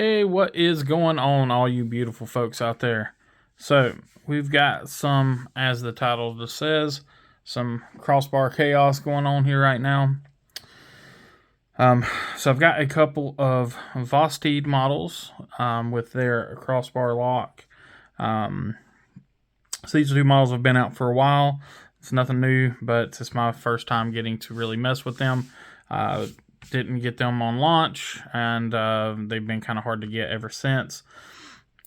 Hey, what is going on, all you beautiful folks out there? So, we've got some, as the title just says, some crossbar chaos going on here right now. So I've got a couple of Vosteed models with their crossbar lock. So these two models have been out for a while. It's nothing new, but it's my first time getting to really mess with them. Didn't get them on launch, and they've been kind of hard to get ever since.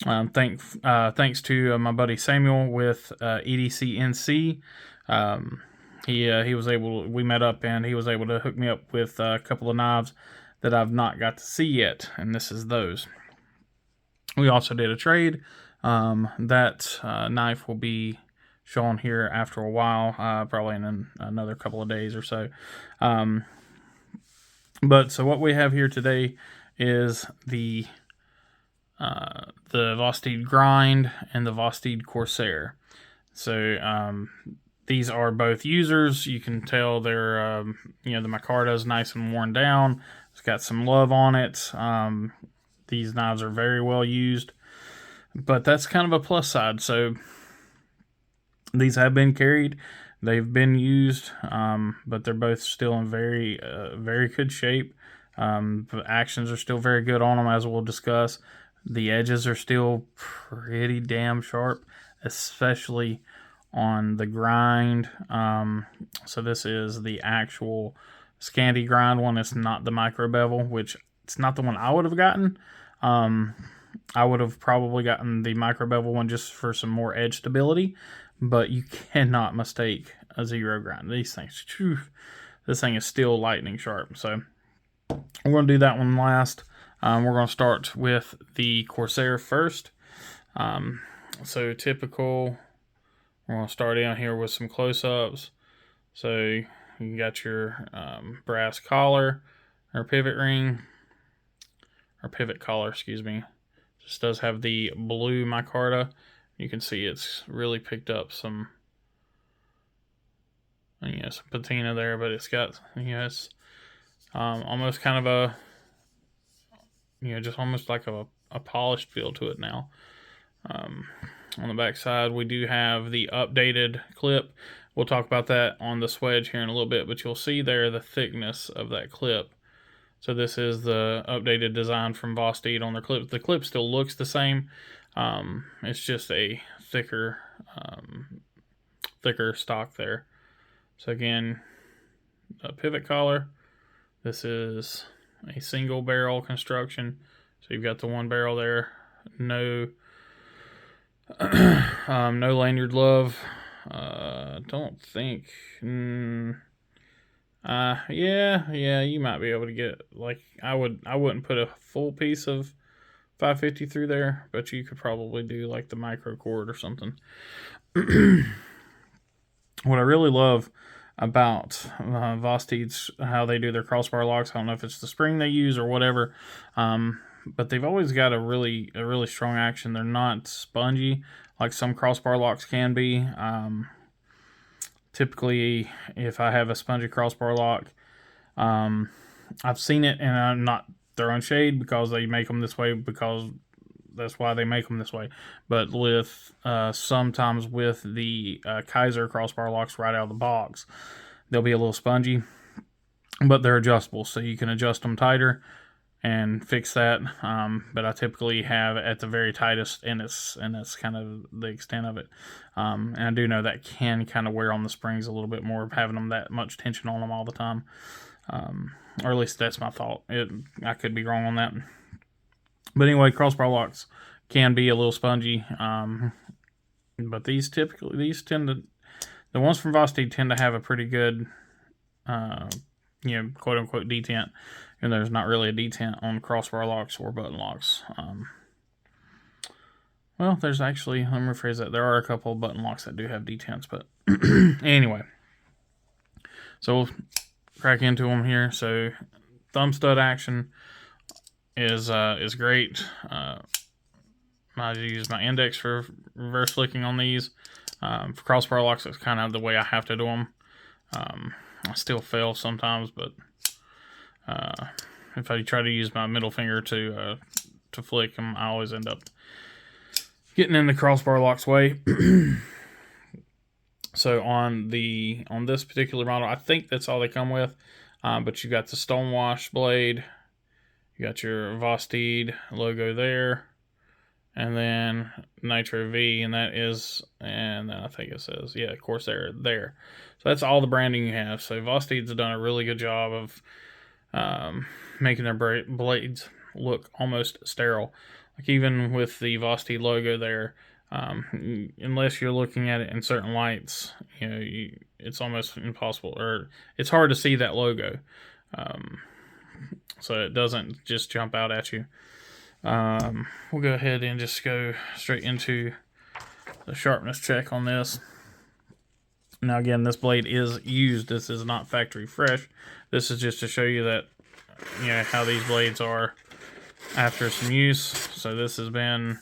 Thanks to my buddy Samuel with EDC NC. He was able. We met up, and he was able to hook me up with a couple of knives that I've not got to see yet, and this is those. We also did a trade. That knife will be shown here after a while, probably in another couple of days or so. But so what we have here today is the Vosteed Grind and the Vosteed Corsair. So these are both users. You can tell they're the micarta is nice and worn down. It's got some love on it. These knives are very well used, but that's kind of a plus side. So these have been carried. They've been used, but they're both still in very good shape. The actions are still very good on them, as we'll discuss. The edges are still pretty damn sharp, especially on the grind. So this is the actual Scanty grind one. It's not the micro bevel, which it's not the one I would have gotten. I would have probably gotten the micro bevel one just for some more edge stability, but you cannot mistake a zero grind. These things, this thing is still lightning sharp. So we're going to do that one last. We're going to start with the Corsair first. So typical, we're going to start down here with some close-ups. So you got your brass collar or pivot ring, or pivot collar, excuse me. This does have the blue micarta. You can see it's really picked up some, some patina there, but it's got, it's almost kind of a, just almost like a polished feel to it now. On the back side, we do have the updated clip. We'll talk about that on the swedge here in a little bit, but you'll see there the thickness of that clip. So this is the updated design from Vosteed on their clip. The clip still looks the same. It's just a thicker stock there. So again, a pivot collar. This is a single barrel construction. So you've got the one barrel there. No no lanyard love. Don't think. Yeah, you might be able to get, like, I wouldn't put a full piece of 550 through there, but you could probably do like the micro cord or something. What I really love about Vosteed's, how they do their crossbar locks, I don't know if it's the spring they use or whatever, but they've always got a really strong action. They're not spongy like some crossbar locks can be. Typically, if I have a spongy crossbar lock, I've seen it, and I'm not throwing shade because they make them this way, because that's why they make them this way. But with sometimes with the Kaiser crossbar locks right out of the box, they'll be a little spongy, but they're adjustable, so you can adjust them tighter and fix that. But I typically have at the very tightest, and that's kind of the extent of it. And I do know that can kind of wear on the springs a little bit more, having them that much tension on them all the time. Or at least that's my thought. I could be wrong on that. But anyway, crossbar locks can be a little spongy. But these tend to, the ones from Vosteed tend to have a pretty good, quote unquote detent. And there's not really a detent on crossbar locks or button locks. Well, there's actually, let me rephrase that. There are a couple of button locks that do have detents, but anyway. So we'll crack into them here. So thumb stud action is great. I use my index for reverse flicking on these. For crossbar locks, it's kind of the way I have to do them. I still fail sometimes, but if I try to use my middle finger to to flick them, I always end up getting in the crossbar lock's way. So on this particular model, I think that's all they come with. But you got the stonewash blade, you got your Vosteed logo there, and then Nitro V, and then I think it says, yeah, Corsair there. So that's all the branding you have. So Vosteed's done a really good job of making their blades look almost sterile. Like even with the Vosteed logo there, unless you're looking at it in certain lights, it's almost impossible, or it's hard to see that logo. So it doesn't just jump out at you. We'll go ahead and just go straight into the sharpness check on this. Now again, this blade is used. This is not factory fresh. This is just to show you that, how these blades are after some use. So this has been,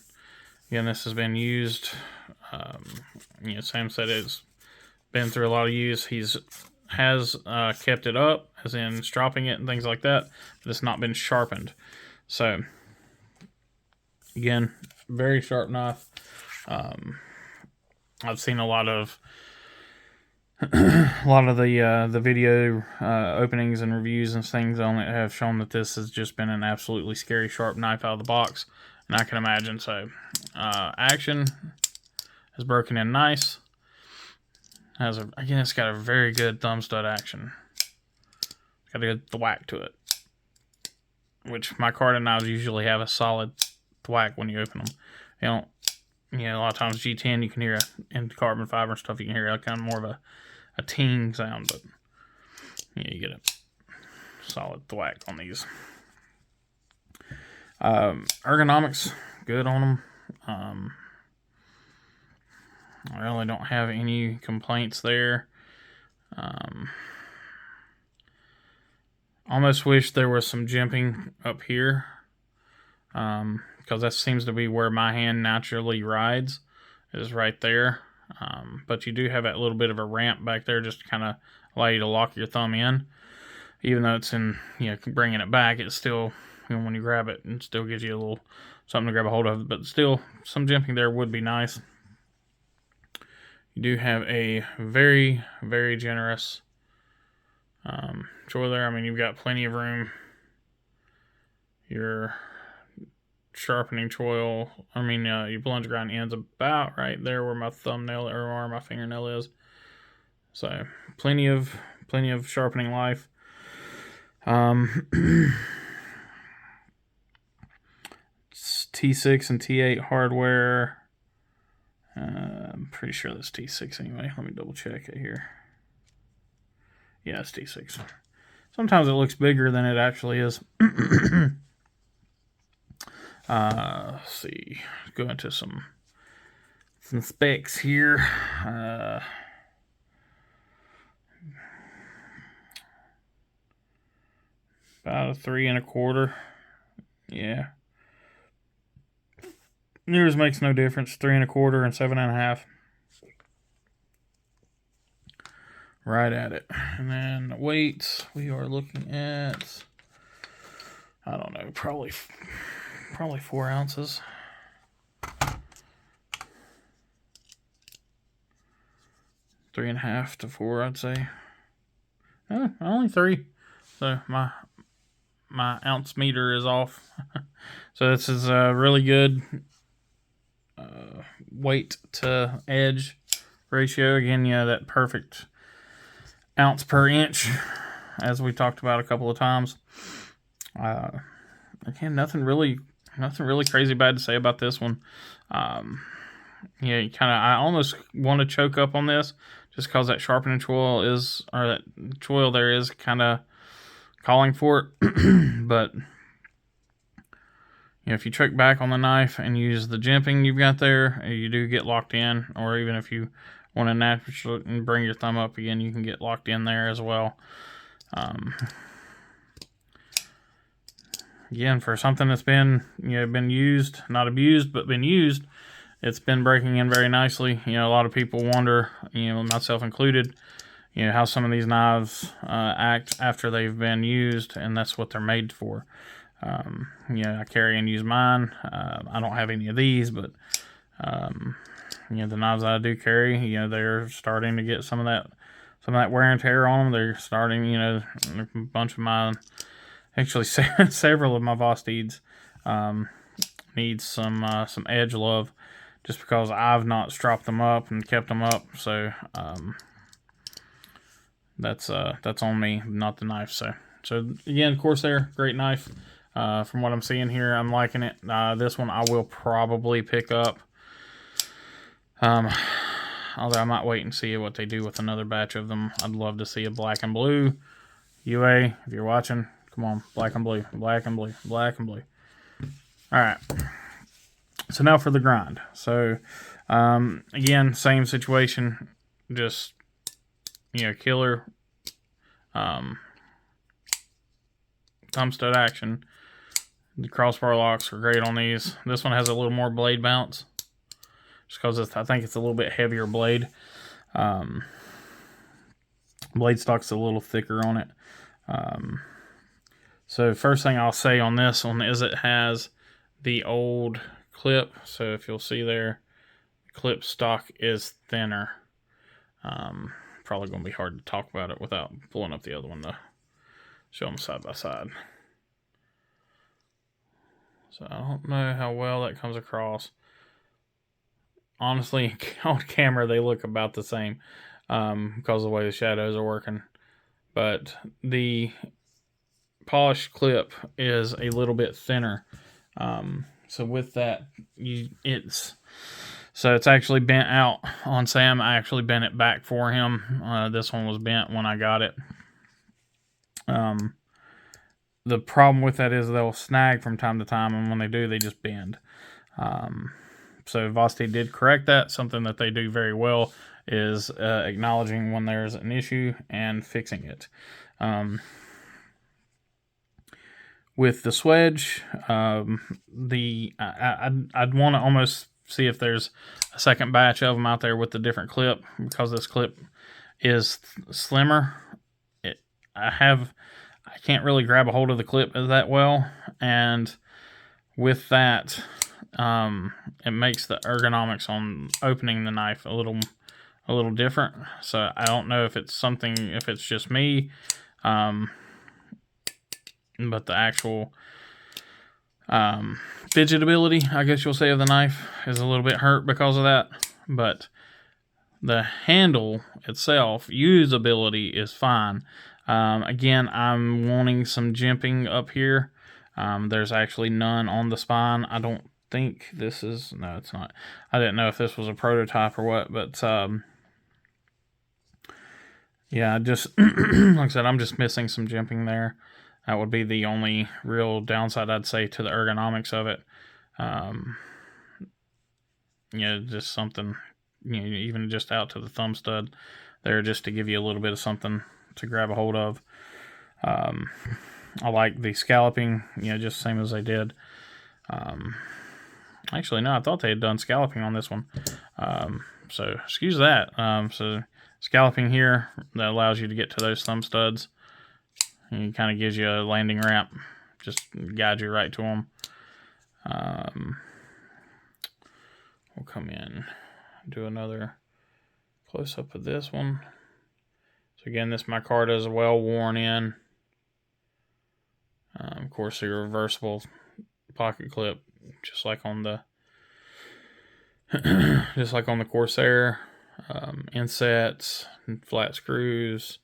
used. Sam said it's been through a lot of use. Has kept it up, as in stropping it and things like that, but it's not been sharpened. So again, very sharp knife. I've seen a lot of the video openings and reviews and things on it have shown that this has just been an absolutely scary sharp knife out of the box, and I can imagine. So action is broken in nice. It's got a very good thumb stud action. It's got a good thwack to it, which my carbon knives usually have a solid thwack when you open them. A lot of times G10 you can hear in carbon fiber and stuff, you can hear kind of more of a ting sound, but you get a solid thwack on these. Ergonomics, good on them. I really don't have any complaints there. Almost wish there was some jimping up here, because that seems to be where my hand naturally rides, is right there. But you do have that little bit of a ramp back there just to kind of allow you to lock your thumb in. Even though it's in, bringing it back, it's still, when you grab it, it still gives you a little something to grab a hold of. But still, some jimping there would be nice. You do have a very, very generous choil there. I mean, you've got plenty of room. Your sharpening choil, your plunge grind ends about right there where my thumbnail or where my fingernail is. So plenty of sharpening life. It's T6 and T8 hardware. I'm pretty sure that's T6 anyway. Let me double check it here. Yeah, it's T6. Sometimes it looks bigger than it actually is. Let's see. Go into some specs here. About a 3 1/4. Yeah. Yours makes no difference. 3 1/4 and 7 1/2. Right at it. And then weights, we are looking at, I don't know, probably 4 ounces. Three and a half to 4, I'd say. Only 3. So my ounce meter is off. So this is a really good weight to edge ratio. Again, that perfect ounce per inch, as we talked about a couple of times. Again, nothing really crazy bad to say about this one. I almost want to choke up on this just because that sharpening choil that choil there is kind of calling for it. But if you choke back on the knife and use the jimping you've got there, you do get locked in. Or even if you want to naturally and bring your thumb up again, you can get locked in there as well. Again, for something that's been used, not abused, but been used, it's been breaking in very nicely. A lot of people wonder, myself included, how some of these knives act after they've been used, and that's what they're made for. I carry and use mine. I don't have any of these, but the knives I do carry, they're starting to get some of that wear and tear on them. They're starting, a bunch of mine, actually several of my Vosteeds needs some edge love, just because I've not stropped them up and kept them up. So that's on me, not the knife. So again, Corsair, great knife. From what I'm seeing here, I'm liking it. This one I will probably pick up. Although I might wait and see what they do with another batch of them. I'd love to see a black and blue. UA, if you're watching, come on, black and blue, black and blue, black and blue. All right. So now for the grind. So again, same situation, just killer thumb stud action. The crossbar locks are great on these. This one has a little more blade bounce, just because I think it's a little bit heavier blade. Blade stock's a little thicker on it. So first thing I'll say on this one is it has the old clip. So if you'll see there, the clip stock is thinner. Probably going to be hard to talk about it without pulling up the other one, though. Show them side by side. So I don't know how well that comes across. Honestly, on camera they look about the same because of the way the shadows are working. But the polished clip is a little bit thinner. So with that, it's actually bent out on Sam. I actually bent it back for him. This one was bent when I got it. The problem with that is they'll snag from time to time, and when they do, they just bend. So Vosteed did correct that. Something that they do very well is acknowledging when there's an issue and fixing it. With the swedge, I'd want to almost see if there's a second batch of them out there with the different clip, because this clip is slimmer. I can't really grab a hold of the clip that well, and with that, it makes the ergonomics on opening the knife a little different. So I don't know if it's just me, but the actual fidgetability, I guess you'll say, of the knife is a little bit hurt because of that. But the handle itself, usability, is fine. Again, I'm wanting some jimping up here. There's actually none on the spine. I don't think this is... No, it's not. I didn't know if this was a prototype or what, but yeah, just like I said, I'm just missing some jimping there. That would be the only real downside, I'd say, to the ergonomics of it. Just something, even just out to the thumb stud there, just to give you a little bit of something to grab a hold of. I like the scalloping, just same as they did. Actually, no, I thought they had done scalloping on this one. So excuse that. So scalloping here, that allows you to get to those thumb studs. And it kind of gives you a landing ramp, just guide you right to them. We'll come in, do another close up of this one. So again, this micarta is well worn in. Of course, the reversible pocket clip, just like on the Corsair. Insets, flat screws,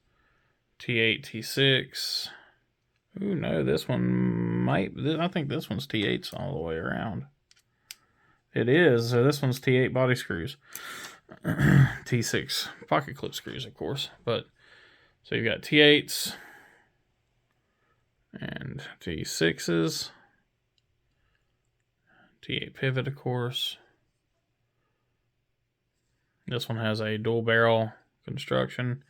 T8, T6. Ooh, no, this one I think this one's T8s all the way around. It is. So this one's T8 body screws. T6 pocket clip screws, of course. But so you've got T8s and T6s. T8 pivot, of course. This one has a dual barrel construction,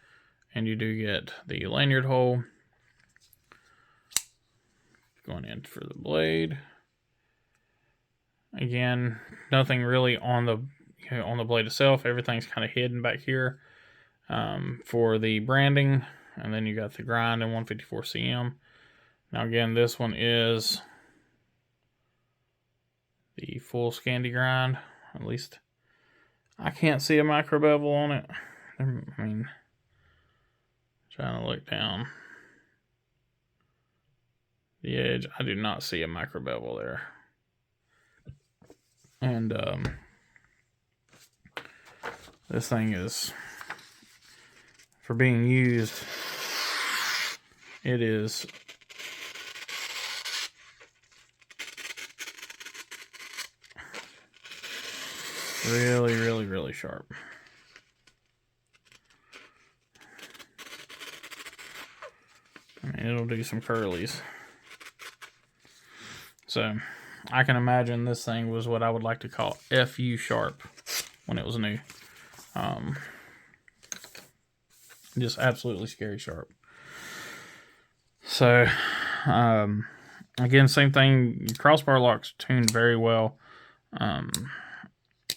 and you do get the lanyard hole going in for the blade. Again, nothing really on the blade itself. Everything's kind of hidden back here for the branding, and then you got the grind and 154 cm. Now again, this one is the full Scandi grind. At least I can't see a micro bevel on it. I mean, trying to look down the edge, I do not see a micro bevel there. And this thing is, for being used, it is really, really, really sharp. I mean, it'll do some curlies. So I can imagine this thing was what I would like to call FU sharp when it was new. Just absolutely scary sharp. So again, same thing. Crossbar lock's tuned very well. Like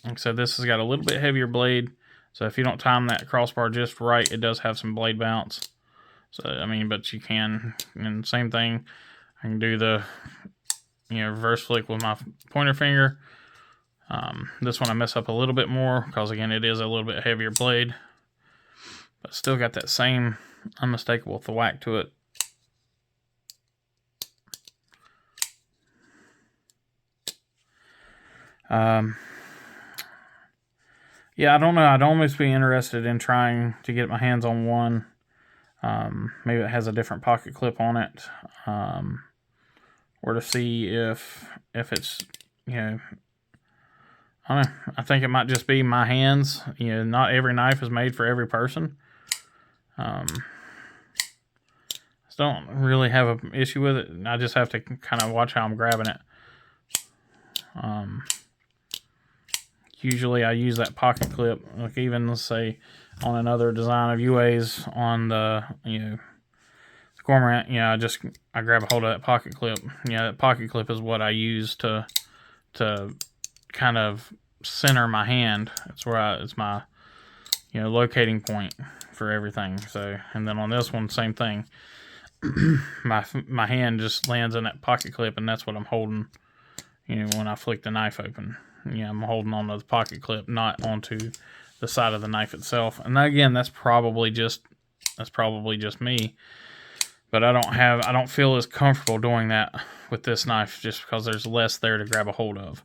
I said, this has got a little bit heavier blade, so if you don't time that crossbar just right, it does have some blade bounce. So I mean, but you can, and same thing, I can do the reverse flick with my pointer finger. This one I mess up a little bit more because again it is a little bit heavier blade, but still got that same unmistakable thwack to it. Yeah, I don't know. I'd almost be interested in trying to get my hands on one. Maybe it has a different pocket clip on it, or to see if it's, I don't know. I think it might just be my hands. Not every knife is made for every person. I don't really have an issue with it. I just have to kind of watch how I'm grabbing it. Usually I use that pocket clip, like even let's say on another design of UA's on the Cormorant, I grab a hold of that pocket clip. That pocket clip is what I use to kind of center my hand. It's where it's my locating point for everything. So, and then on this one, same thing. my hand just lands in that pocket clip, and that's what I'm holding. When I flick the knife open, I'm holding on to the pocket clip, not onto the side of the knife itself. And again, that's probably just me. But I don't feel as comfortable doing that with this knife just because there's less there to grab a hold of.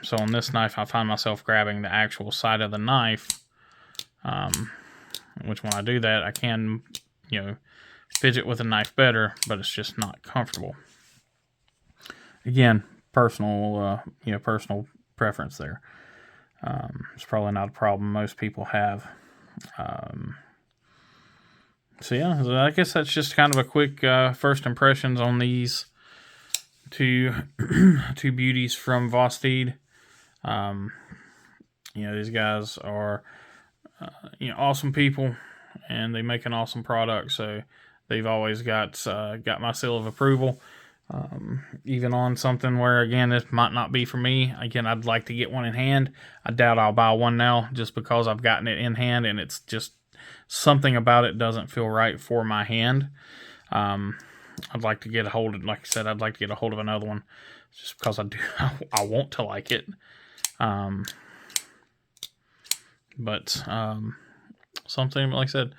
So on this knife, I find myself grabbing the actual side of the knife, which when I do that, I can, fidget with the knife better, but it's just not comfortable. Again, personal preference there. It's probably not a problem most people have. So yeah, I guess that's just kind of a quick first impressions on these two beauties from Vosteed. These guys are awesome people, and they make an awesome product. So they've always got my seal of approval. Even on something where, again, this might not be for me. Again, I'd like to get one in hand. I doubt I'll buy one now just because I've gotten it in hand and it's just something about it doesn't feel right for my hand. I'd like to get a hold of, like I said, I'd like to get a hold of another one just because I want to like it. But something, like I said,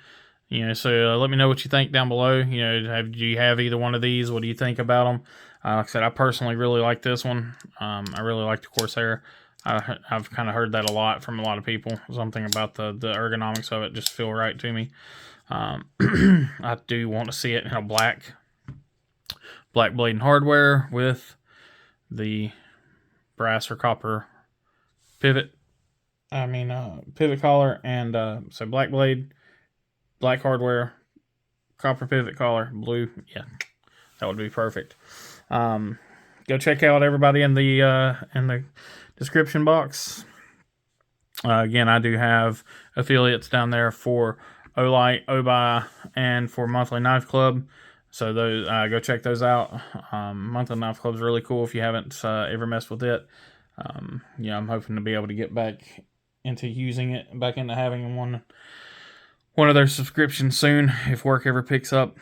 so let me know what you think down below. Do you have either one of these? What do you think about them? Like I said, I personally really like this one. I really like the Corsair. I've kind of heard that a lot from a lot of people. Something about the ergonomics of it just feel right to me. I do want to see it in a black blade and hardware with the brass or copper pivot. Pivot collar, and so black blade, black hardware, copper pivot collar, blue. Yeah, that would be perfect. Go check out everybody in the description box. Again, I do have affiliates down there for Olight, Obuy, and for Monthly Knife Club. So those go check those out. Monthly Knife Club is really cool if you haven't ever messed with it. I'm hoping to be able to get back into using it, back into having one of their subscriptions soon if work ever picks up.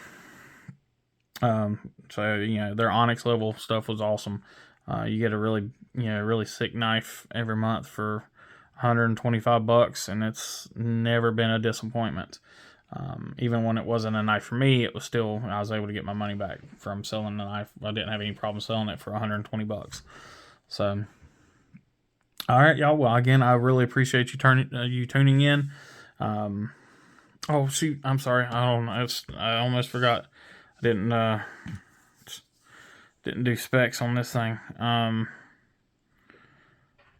So their Onyx level stuff was awesome. You get a really, really sick knife every month for $125, and it's never been a disappointment. Even when it wasn't a knife for me, it was still, I was able to get my money back from selling the knife. I didn't have any problem selling it for $120. So, all right, y'all. Well, again, I really appreciate you tuning in. Oh shoot, I'm sorry. I almost forgot. I didn't do specs on this thing.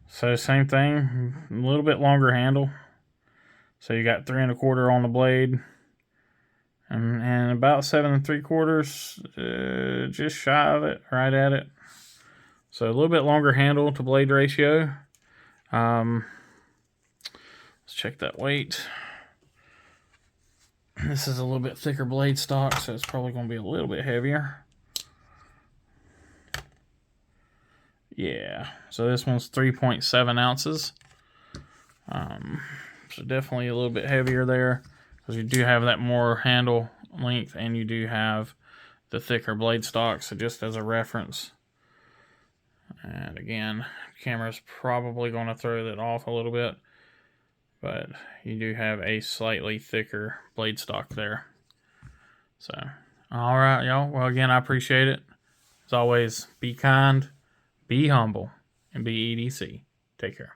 So same thing, a little bit longer handle. So you got 3 1/4 on the blade, and about 7 3/4, just shy of it, right at it. So a little bit longer handle to blade ratio. Let's check that weight. This is a little bit thicker blade stock, so it's probably going to be a little bit heavier. Yeah, so this one's 3.7 ounces. So definitely a little bit heavier there, because you do have that more handle length and you do have the thicker blade stock. So just as a reference, and again, camera's probably going to throw that off a little bit, but you do have a slightly thicker blade stock there. So, all right, y'all. Well, again, I appreciate it. As always, be kind, be humble, and be EDC. Take care.